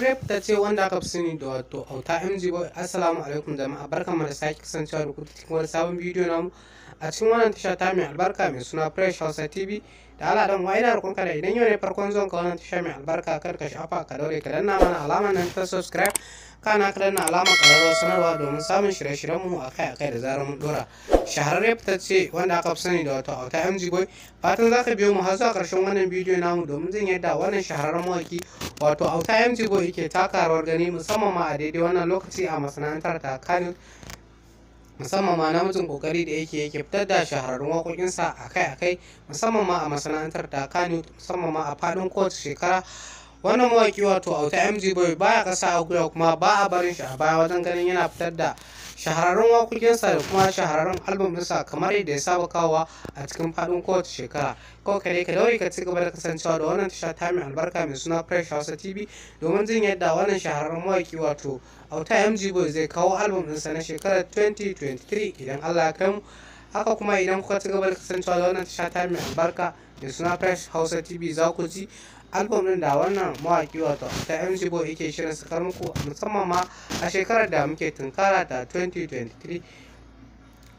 shahararre fitacce wanda aka fi sani da wato auta MG Boy. Assalamu alaikum jama'a, barkanmu da sake kasancewa da ku cikin wani sabon bidiyo namu a cikin wannan tasha ta mai albarka mai suna Fresh Hausa TV. Da Allah dan wai da rukunka da idan yau ne farkon zuwan ka wannan tasha mai albarka, kar ka shafa ka daure ka danna mana alamar nan ta subscribe, kana ka danna alamar ƙararrawar sanarwa domin samun shirye-shiryen mu akai-akai da zarar mun dora. Shahararre fitacce wanda aka fi sani da wato auta MG Boy, fatan zaka biyo mu har zuwa ƙarshen wannan bidiyo namu domin jin yadda wannan shahararren mawaki wato auta MG Boy yake taka rawar gani musamman ma a daidai wannan lokaci a masana'antar ta Kano, musamman ma namijin kokari da yake fitar da shahararrun waƙoƙinsa akai-akai musamman ma a masana'antar ta Kano, musamman ma a faɗin kowace shekara. Wannan mawaki wato auta MG Boy baya ƙasa a gwiwa kuma ba a barin shi a baya wajen ganin yana fitar da shahararrun waƙoƙinsa da kuma shahararrun album ɗinsa kamar yadda ya saba kawowa a cikin faɗin kowace shekara. Kawai kare ka daure ka ci gaba da kasancewa da wannan tasha ta mai albarka mai suna Fresh Hausa TV domin jin yadda wannan shahararrun mawaki wato auta MG Boy zai kawo album ɗinsa na shekarar 2023 idan Allah ya kai mu. Haka kuma idan kuka ci gaba da kasancewa da wannan tasha ta mai albarka mai suna Fresh Hausa TV za ku ji album ɗin da wannan mawaƙi wato auta MG Boy yake shirin sakar muku musamman ma a shekarar da muke tunkara ta 2023.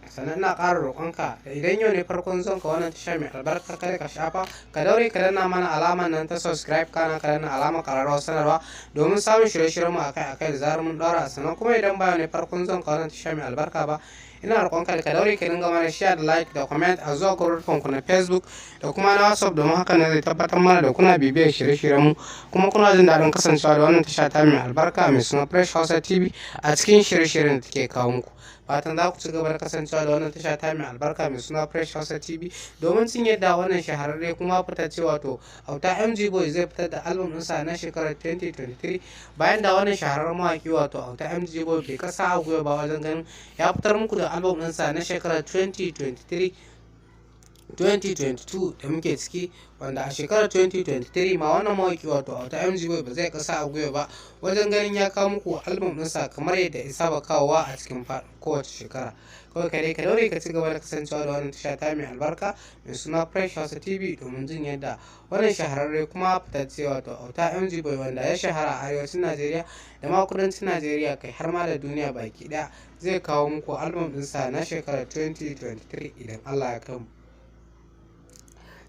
Sannan na ƙara roƙonka da idan yau ne farkon zuwan ka wannan tasha mai albarka, kada ka shafa ka daure ka danna mana alamar nan ta subscribe, kana ka danna alamar ƙararrawar sanarwa domin samun shirye-shiryen mu akai-akai da zarar mun ɗora. Sannan kuma idan ba ne farkon zuwan ka wannan tasha mai albarka ba, ina roƙonka da ka daure ka dinga mana share da like da comment a zuwa group ku na Facebook da kuma na WhatsApp domin haka ne zai tabbatar mana da kuna bibiyar shirye-shiryen mu kuma kuna jin daɗin kasancewa da wannan tasha ta mai albarka mai suna Fresh Hausa TV a cikin shirye-shiryen da take kawo muku. Fatan za ku ci gaba da kasancewa da wannan tasha ta mai albarka mai suna Fresh Hausa TV domin cin yadda wannan shahararre kuma fitacce wato auta MG Boy zai fitar da album ɗinsa na shekarar 2023 bayan da wannan shahararren mawaƙi wato auta MG Boy bai kasa a gwiwa ba wajen ganin ya fitar muku da album ɗinsa na shekarar 2022 da muke ciki, wanda a shekarar 2023 ma wannan mawaki wato auta MG Boy ba zai kasa a gwiwa ba wajen ganin ya kawo muku album ɗinsa kamar yadda ya saba kawowa a cikin kowace shekara. Kawai kare ka daure ka ci gaba da kasancewa da wannan tasha ta mai albarka mai suna Fresh Hausa TV domin jin yadda wannan shahararre kuma fitacce wato auta MG Boy wanda ya shahara a arewacin Najeriya da ma kudancin Najeriya kai har ma da duniya baki ɗaya zai kawo muku album ɗinsa na shekarar 2023 idan Allah ya kai mu.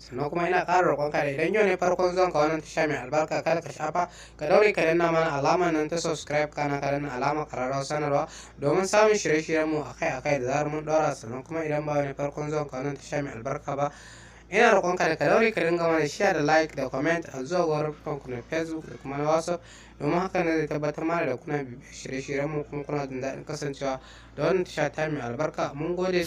Sannan kuma ina ƙara roƙonka da idan yau ne farkon zuwan ka wannan tasha mai albarka, kada ka shafa ka daure ka danna mana alamar nan ta subscribe, kana ka danna alamar ƙararrawar sanarwa domin samun shirye-shiryen mu akai-akai da zarar mun ɗora. Sannan kuma idan ba ne farkon zuwan ka wannan tasha mai albarka ba, ina roƙonka da ka daure ka dinga mana share da like da comment a zuwa group ku na Facebook da kuma na WhatsApp domin haka ne zai tabbatar mana da kuna bibiyar shirye-shiryen mu kuma kuna jin daɗin kasancewa da wannan tasha ta mai albarka. Mun gode.